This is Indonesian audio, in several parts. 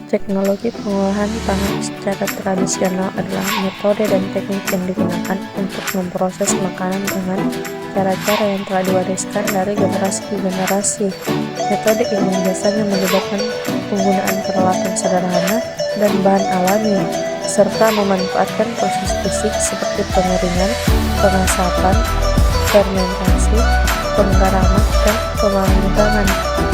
Teknologi pengolahan pangan secara tradisional adalah metode dan teknik yang digunakan untuk memproses makanan dengan cara-cara yang telah diwariskan dari generasi ke generasi. Metode ini biasanya melibatkan penggunaan peralatan sederhana dan bahan alami, serta memanfaatkan proses fisik seperti pengeringan, pengasapan, fermentasi, penggaraman, dan pemanggangan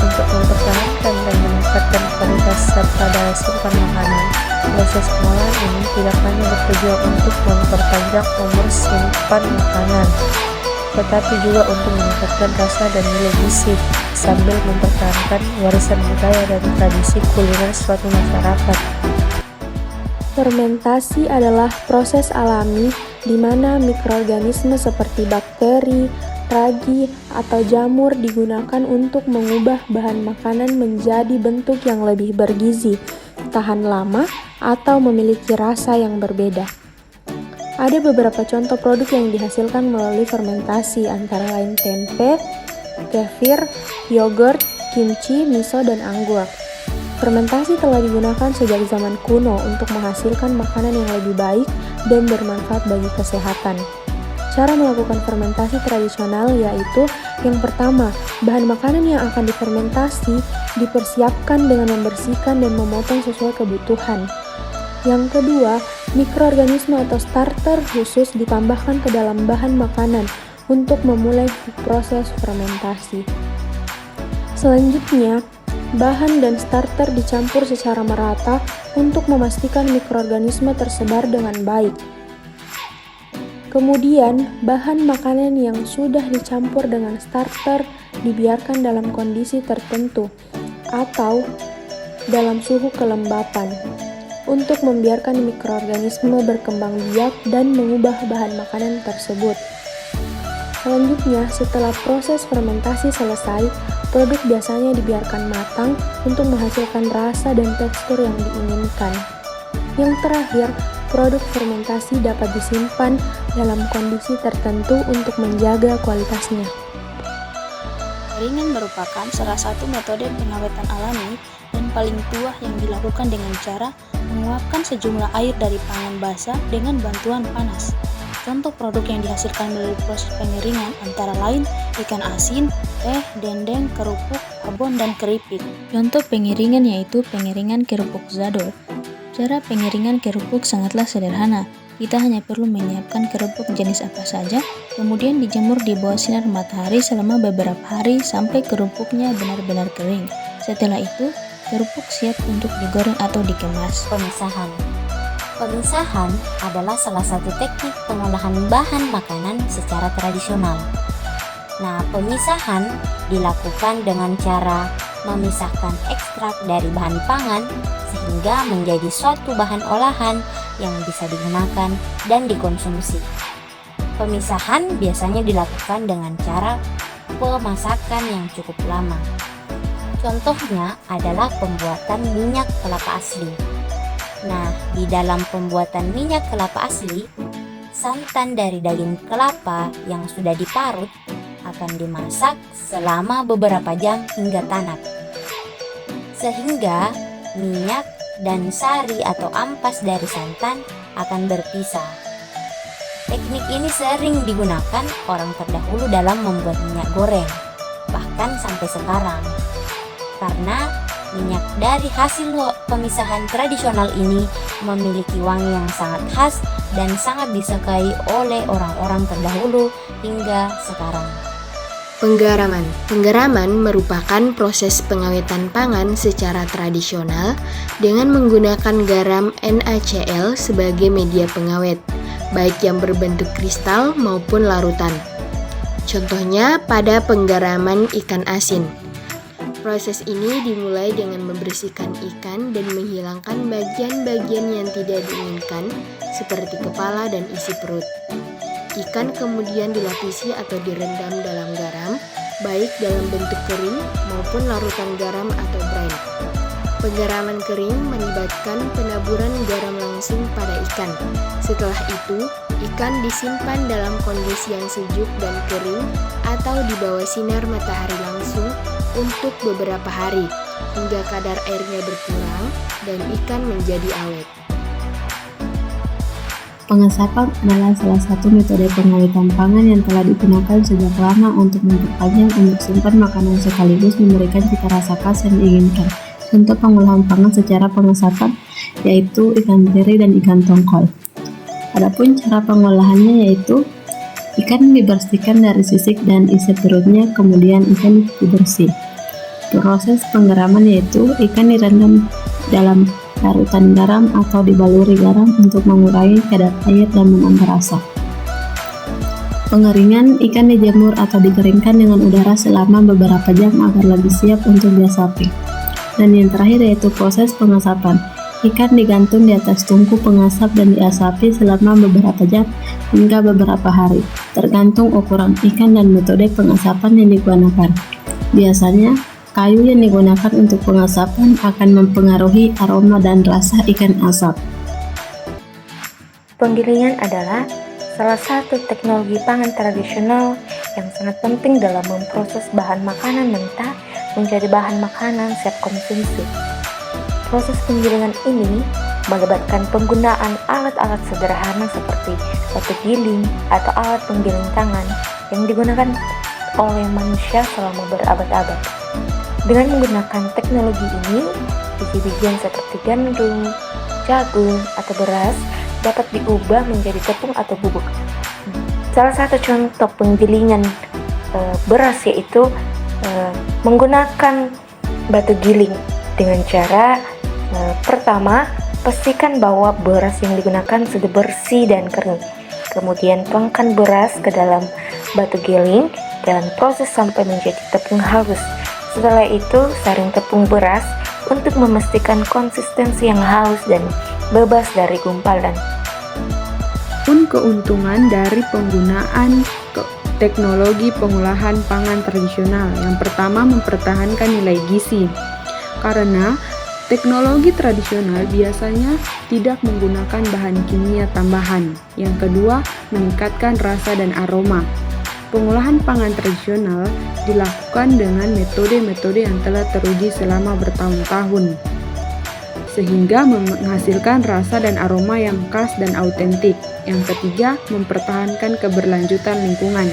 untuk mempertahankan dan meningkatkan kualitas serta daya simpan makanan. Proses pengolahan ini tidak hanya bertujuan untuk memperpanjang umur simpan makanan, tetapi juga untuk meningkatkan rasa dan nilai gizi sambil mempertahankan warisan budaya dan tradisi kuliner suatu masyarakat. Fermentasi adalah proses alami di mana mikroorganisme seperti bakteri, ragi, atau jamur digunakan untuk mengubah bahan makanan menjadi bentuk yang lebih bergizi, tahan lama, atau memiliki rasa yang berbeda. Ada beberapa contoh produk yang dihasilkan melalui fermentasi, antara lain tempe, kefir, yogurt, kimchi, miso, dan anggur. Fermentasi telah digunakan sejak zaman kuno untuk menghasilkan makanan yang lebih baik dan bermanfaat bagi kesehatan. Cara melakukan fermentasi tradisional yaitu, yang pertama, bahan makanan yang akan difermentasi dipersiapkan dengan membersihkan dan memotong sesuai kebutuhan. Yang kedua, mikroorganisme atau starter khusus ditambahkan ke dalam bahan makanan untuk memulai proses fermentasi. Selanjutnya, bahan dan starter dicampur secara merata untuk memastikan mikroorganisme tersebar dengan baik. Kemudian, bahan makanan yang sudah dicampur dengan starter dibiarkan dalam kondisi tertentu atau dalam suhu kelembapan untuk membiarkan mikroorganisme berkembang biak dan mengubah bahan makanan tersebut. Selanjutnya, setelah proses fermentasi selesai, produk biasanya dibiarkan matang untuk menghasilkan rasa dan tekstur yang diinginkan. Yang terakhir, produk fermentasi dapat disimpan dalam kondisi tertentu untuk menjaga kualitasnya. Pengeringan merupakan salah satu metode pengawetan alami dan paling tua yang dilakukan dengan cara menguapkan sejumlah air dari pangan basah dengan bantuan panas. Contoh produk yang dihasilkan melalui proses pengeringan antara lain ikan asin, teh, dendeng, kerupuk, abon, dan keripik. Contoh pengeringan yaitu pengeringan kerupuk zador. Cara pengeringan kerupuk sangatlah sederhana. Kita hanya perlu menyiapkan kerupuk jenis apa saja, kemudian dijemur di bawah sinar matahari selama beberapa hari sampai kerupuknya benar-benar kering. Setelah itu, kerupuk siap untuk digoreng atau dikemas. Pemisahan adalah salah satu teknik pengolahan bahan makanan secara tradisional. Nah, pemisahan dilakukan dengan cara memisahkan ekstrak dari bahan pangan sehingga menjadi suatu bahan olahan yang bisa digunakan dan dikonsumsi. Pemisahan biasanya dilakukan dengan cara pemasakan yang cukup lama. Contohnya adalah pembuatan minyak kelapa asli. Nah, di dalam pembuatan minyak kelapa asli, santan dari daging kelapa yang sudah diparut akan dimasak selama beberapa jam hingga tanak, sehingga minyak dan sari atau ampas dari santan akan berpisah. Teknik ini sering digunakan orang terdahulu dalam membuat minyak goreng, bahkan sampai sekarang. Karena minyak dari hasil pemisahan tradisional ini memiliki wangi yang sangat khas dan sangat disukai oleh orang-orang terdahulu hingga sekarang. Penggaraman merupakan proses pengawetan pangan secara tradisional dengan menggunakan garam NaCl sebagai media pengawet, baik yang berbentuk kristal maupun larutan. Contohnya pada penggaraman ikan asin. Proses ini dimulai dengan membersihkan ikan dan menghilangkan bagian-bagian yang tidak diinginkan seperti kepala dan isi perut. Ikan kemudian dilapisi atau direndam dalam garam, baik dalam bentuk kering maupun larutan garam atau brine. Penggaraman kering melibatkan penaburan garam langsung pada ikan. Setelah itu, ikan disimpan dalam kondisi yang sejuk dan kering atau di bawah sinar matahari langsung untuk beberapa hari hingga kadar airnya berkurang dan ikan menjadi awet. Pengasapan adalah salah satu metode pengawetan pangan yang telah digunakan sejak lama untuk memperpanjang umur simpan makanan sekaligus memberikan cita rasa khas yang diinginkan. Contoh pengolahan pangan secara pengasapan yaitu ikan teri dan ikan tongkol. Adapun cara pengolahannya yaitu ikan dibersihkan dari sisik dan isi perutnya, kemudian ikan dicuci bersih. Proses penggaraman yaitu ikan direndam dalam larutan garam atau dibaluri garam untuk mengurangi kadar air dan menambah rasa. Pengeringan, ikan dijemur atau dikeringkan dengan udara selama beberapa jam agar lebih siap untuk diasapi. Dan yang terakhir yaitu proses pengasapan. Ikan digantung di atas tungku pengasap dan diasapi selama beberapa jam hingga beberapa hari, tergantung ukuran ikan dan metode pengasapan yang digunakan. Biasanya, kayu yang digunakan untuk pengasapan akan mempengaruhi aroma dan rasa ikan asap. Penggilingan adalah salah satu teknologi pangan tradisional yang sangat penting dalam memproses bahan makanan mentah menjadi bahan makanan siap konsumsi. Proses penggilingan ini melibatkan penggunaan alat-alat sederhana seperti batu giling atau alat penggiling tangan yang digunakan oleh manusia selama berabad-abad. Dengan menggunakan teknologi ini, biji-bijian seperti gandum, jagung, atau beras dapat diubah menjadi tepung atau bubuk. Salah satu contoh penggilingan beras yaitu menggunakan batu giling dengan cara pertama, pastikan bahwa beras yang digunakan sudah bersih dan kering. Kemudian tuangkan beras ke dalam batu giling dan proses sampai menjadi tepung halus. Setelah itu, saring tepung beras untuk memastikan konsistensi yang halus dan bebas dari gumpalan. Pun keuntungan dari penggunaan teknologi pengolahan pangan tradisional. Yang pertama, mempertahankan nilai gizi. Karena teknologi tradisional biasanya tidak menggunakan bahan kimia tambahan. Yang kedua, meningkatkan rasa dan aroma. Pengolahan pangan tradisional dilakukan dengan metode-metode yang telah teruji selama bertahun-tahun, sehingga menghasilkan rasa dan aroma yang khas dan autentik. Yang ketiga, mempertahankan keberlanjutan lingkungan.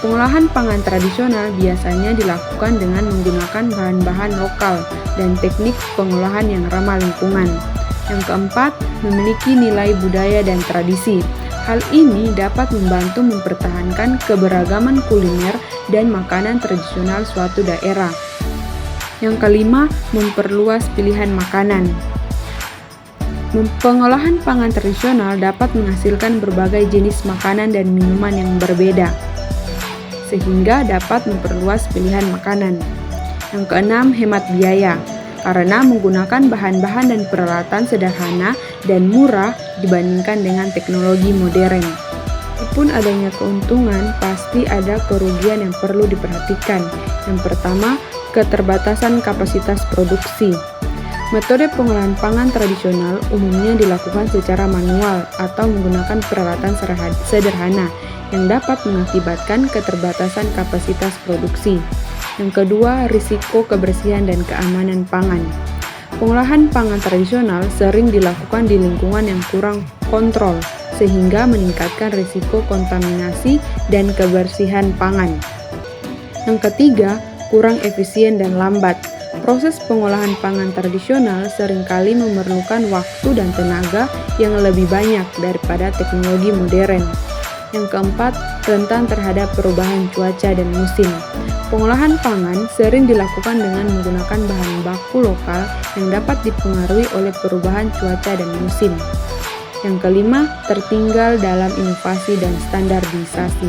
Pengolahan pangan tradisional biasanya dilakukan dengan menggunakan bahan-bahan lokal dan teknik pengolahan yang ramah lingkungan. Yang keempat, memiliki nilai budaya dan tradisi. Hal ini dapat membantu mempertahankan keberagaman kuliner dan makanan tradisional suatu daerah. Yang kelima, memperluas pilihan makanan. Pengolahan pangan tradisional dapat menghasilkan berbagai jenis makanan dan minuman yang berbeda, sehingga dapat memperluas pilihan makanan. Yang keenam, hemat biaya. Karena menggunakan bahan-bahan dan peralatan sederhana dan murah dibandingkan dengan teknologi modern. Meskipun adanya keuntungan, pasti ada kerugian yang perlu diperhatikan. Yang pertama, keterbatasan kapasitas produksi. Metode pengolahan pangan tradisional umumnya dilakukan secara manual atau menggunakan peralatan sederhana yang dapat mengakibatkan keterbatasan kapasitas produksi. Yang kedua, risiko kebersihan dan keamanan pangan. Pengolahan pangan tradisional sering dilakukan di lingkungan yang kurang kontrol, sehingga meningkatkan risiko kontaminasi dan kebersihan pangan. Yang ketiga, kurang efisien dan lambat. Proses pengolahan pangan tradisional seringkali memerlukan waktu dan tenaga yang lebih banyak daripada teknologi modern. Yang keempat, rentan terhadap perubahan cuaca dan musim. Pengolahan pangan sering dilakukan dengan menggunakan bahan baku lokal yang dapat dipengaruhi oleh perubahan cuaca dan musim. Yang kelima, tertinggal dalam inovasi dan standarisasi.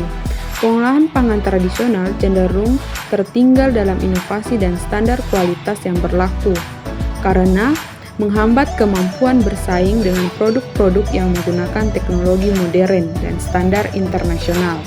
Pengolahan pangan tradisional cenderung tertinggal dalam inovasi dan standar kualitas yang berlaku, karena menghambat kemampuan bersaing dengan produk-produk yang menggunakan teknologi modern dan standar internasional.